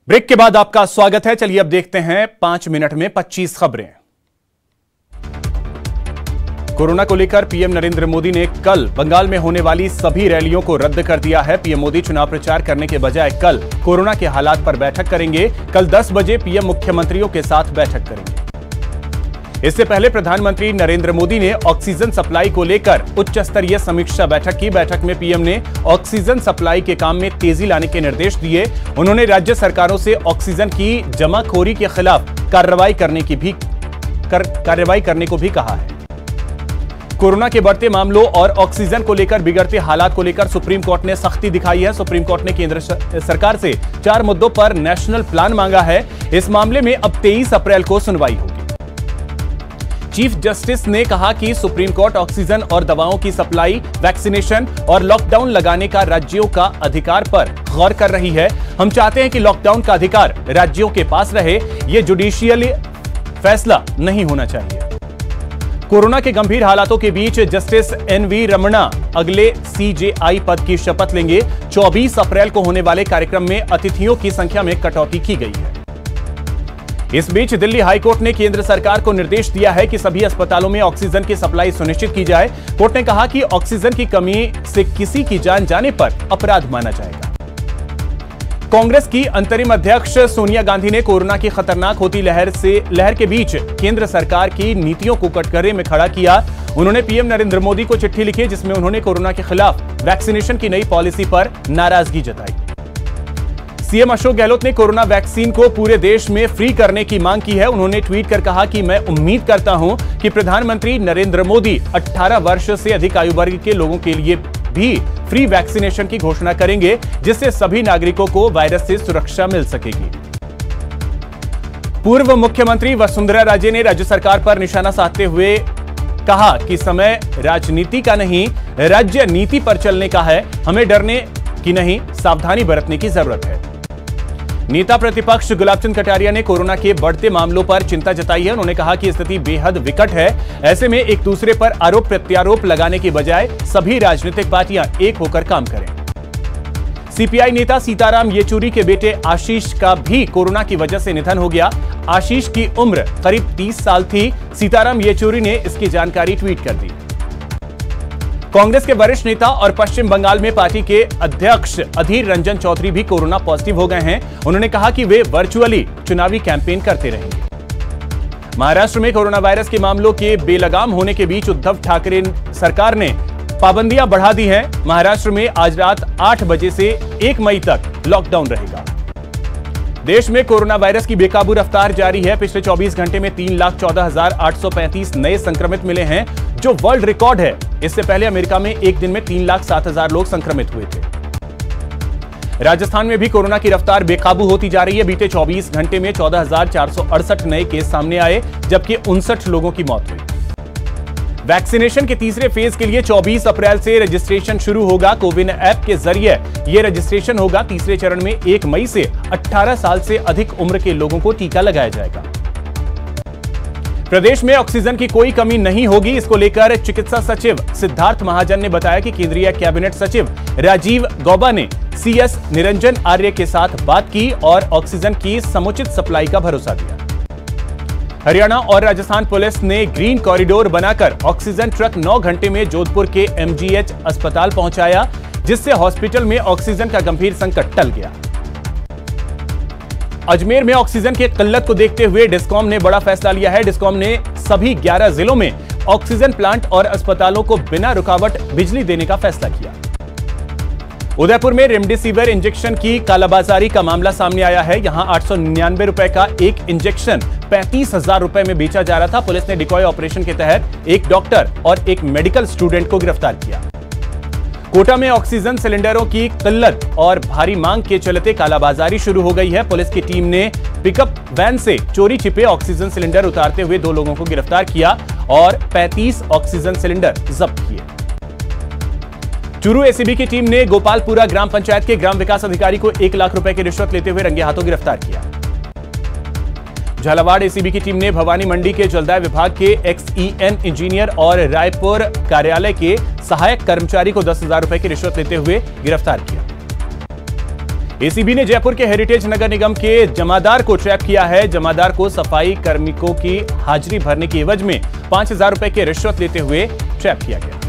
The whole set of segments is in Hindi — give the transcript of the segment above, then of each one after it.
ब्रेक के बाद आपका स्वागत है। चलिए अब देखते हैं 5 मिनट में 25 खबरें। कोरोना को लेकर पीएम नरेंद्र मोदी ने कल बंगाल में होने वाली सभी रैलियों को रद्द कर दिया है। पीएम मोदी चुनाव प्रचार करने के बजाय कल कोरोना के हालात पर बैठक करेंगे। कल 10 बजे पीएम मुख्यमंत्रियों के साथ बैठक करेंगे। इससे पहले प्रधानमंत्री नरेंद्र मोदी ने ऑक्सीजन सप्लाई को लेकर उच्च स्तरीय समीक्षा बैठक की। बैठक में पीएम ने ऑक्सीजन सप्लाई के काम में तेजी लाने के निर्देश दिए। उन्होंने राज्य सरकारों से ऑक्सीजन की जमाखोरी के खिलाफ कार्रवाई करने को भी कहा है। कोरोना के बढ़ते मामलों और ऑक्सीजन को लेकर बिगड़ते हालात को लेकर सुप्रीम कोर्ट ने सख्ती दिखाई है। सुप्रीम कोर्ट ने केंद्र सरकार से 4 मुद्दों पर नेशनल प्लान मांगा है। इस मामले में अब 23 अप्रैल को सुनवाई होगी। चीफ जस्टिस ने कहा कि सुप्रीम कोर्ट ऑक्सीजन और दवाओं की सप्लाई, वैक्सीनेशन और लॉकडाउन लगाने का राज्यों का अधिकार पर गौर कर रही है। हम चाहते हैं कि लॉकडाउन का अधिकार राज्यों के पास रहे। यह जुडिशियल फैसला नहीं होना चाहिए। कोरोना के गंभीर हालातों के बीच जस्टिस एनवी रमणा अगले सीजेआई पद की शपथ लेंगे। 24 अप्रैल को होने वाले कार्यक्रम में अतिथियों की संख्या में कटौती की गई है। इस बीच दिल्ली हाईकोर्ट ने केंद्र सरकार को निर्देश दिया है कि सभी अस्पतालों में ऑक्सीजन की सप्लाई सुनिश्चित की जाए। कोर्ट ने कहा कि ऑक्सीजन की कमी से किसी की जान जाने पर अपराध माना जाएगा। कांग्रेस की अंतरिम अध्यक्ष सोनिया गांधी ने कोरोना की खतरनाक होती लहर के बीच केंद्र सरकार की नीतियों को कटघरे में खड़ा किया। उन्होंने पीएम नरेंद्र मोदी को चिट्ठी लिखी, जिसमें उन्होंने कोरोना के खिलाफ वैक्सीनेशन की नई पॉलिसी पर नाराजगी जताई। सीएम अशोक गहलोत ने कोरोना वैक्सीन को पूरे देश में फ्री करने की मांग की है। उन्होंने ट्वीट कर कहा कि मैं उम्मीद करता हूं कि प्रधानमंत्री नरेंद्र मोदी 18 वर्ष से अधिक आयु वर्ग के लोगों के लिए भी फ्री वैक्सीनेशन की घोषणा करेंगे, जिससे सभी नागरिकों को वायरस से सुरक्षा मिल सकेगी। पूर्व मुख्यमंत्री वसुंधरा राजे ने राज्य सरकार पर निशाना साधते हुए कहा कि समय राजनीति का नहीं, राज्य नीति पर चलने का है। हमें डरने की नहीं, सावधानी बरतने की जरूरत है। नेता प्रतिपक्ष गुलाबचंद कटारिया ने कोरोना के बढ़ते मामलों पर चिंता जताई है। उन्होंने कहा कि स्थिति बेहद विकट है। ऐसे में एक दूसरे पर आरोप प्रत्यारोप लगाने के बजाय सभी राजनीतिक पार्टियां एक होकर काम करें। सीपीआई नेता सीताराम येचुरी के बेटे आशीष का भी कोरोना की वजह से निधन हो गया। आशीष की उम्र करीब 30 साल थी। सीताराम येचुरी ने इसकी जानकारी ट्वीट कर दी। कांग्रेस के वरिष्ठ नेता और पश्चिम बंगाल में पार्टी के अध्यक्ष अधीर रंजन चौधरी भी कोरोना पॉजिटिव हो गए हैं। उन्होंने कहा कि वे वर्चुअली चुनावी कैंपेन करते रहेंगे। महाराष्ट्र में कोरोना वायरस के मामलों के बेलगाम होने के बीच उद्धव ठाकरे सरकार ने पाबंदियां बढ़ा दी हैं। महाराष्ट्र में आज रात 8 बजे से 1 मई तक लॉकडाउन रहेगा। देश में कोरोना वायरस की बेकाबू रफ्तार जारी है। पिछले 24 घंटे में 3,14,835 नए संक्रमित मिले हैं, जो वर्ल्ड रिकॉर्ड है। इससे पहले अमेरिका में एक दिन में 3,07,000 लोग संक्रमित हुए थे। राजस्थान में भी कोरोना की रफ्तार बेकाबू होती जा रही है। बीते 24 घंटे में 14,468 नए केस सामने आए, जबकि 59 लोगों की मौत हुई। वैक्सीनेशन के तीसरे फेज के लिए 24 अप्रैल से रजिस्ट्रेशन शुरू होगा। कोविन ऐप के जरिए यह रजिस्ट्रेशन होगा। तीसरे चरण में 1 मई से 18 साल से अधिक उम्र के लोगों को टीका लगाया जाएगा। प्रदेश में ऑक्सीजन की कोई कमी नहीं होगी। इसको लेकर चिकित्सा सचिव सिद्धार्थ महाजन ने बताया कि केंद्रीय कैबिनेट सचिव राजीव गौबा ने सीएस निरंजन आर्य के साथ बात की और ऑक्सीजन की समुचित सप्लाई का भरोसा दिया। हरियाणा और राजस्थान पुलिस ने ग्रीन कॉरिडोर बनाकर ऑक्सीजन ट्रक 9 घंटे में जोधपुर के एमजीएच अस्पताल पहुंचाया, जिससे हॉस्पिटल में ऑक्सीजन का गंभीर संकट टल गया। अजमेर में ऑक्सीजन की किल्लत को देखते हुए डिस्कॉम ने बड़ा फैसला लिया है। डिस्कॉम ने सभी 11 जिलों में ऑक्सीजन प्लांट और अस्पतालों को बिना रुकावट बिजली देने का फैसला किया। उदयपुर में रेमडेसिविर इंजेक्शन की कालाबाजारी का मामला सामने आया है। यहां 899 रुपए का एक इंजेक्शन 35,000 रुपए में बेचा जा रहा था। पुलिस ने डिकॉय ऑपरेशन के तहत एक डॉक्टर और एक मेडिकल स्टूडेंट को गिरफ्तार किया। कोटा में ऑक्सीजन सिलेंडरों की किल्लत और भारी मांग के चलते कालाबाजारी शुरू हो गई है। पुलिस की टीम ने पिकअप वैन से चोरी छिपे ऑक्सीजन सिलेंडर उतारते हुए 2 लोगों को गिरफ्तार किया और 35 ऑक्सीजन सिलेंडर जब्त किए। चूरू एसीबी की टीम ने गोपालपुरा ग्राम पंचायत के ग्राम विकास अधिकारी को 1 लाख रुपए की रिश्वत लेते हुए रंगे हाथों गिरफ्तार किया। झालावाड़ एसीबी की टीम ने भवानी मंडी के जलदाय विभाग के एक्सईएन इंजीनियर और रायपुर कार्यालय के सहायक कर्मचारी को 10,000 रुपए की रिश्वत लेते हुए गिरफ्तार किया। एसीबी ने जयपुर के हेरिटेज नगर निगम के जमादार को ट्रैप किया है। जमादार को सफाई कार्मिकों की हाजिरी भरने की एवज में 5,000 रुपए की रिश्वत लेते हुए ट्रैप किया गया।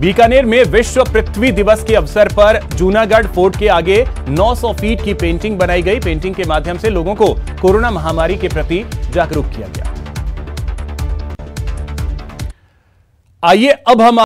बीकानेर में विश्व पृथ्वी दिवस के अवसर पर जूनागढ़ फोर्ट के आगे 900 फीट की पेंटिंग बनाई गई। पेंटिंग के माध्यम से लोगों को कोरोना महामारी के प्रति जागरूक किया गया। आइए अब हम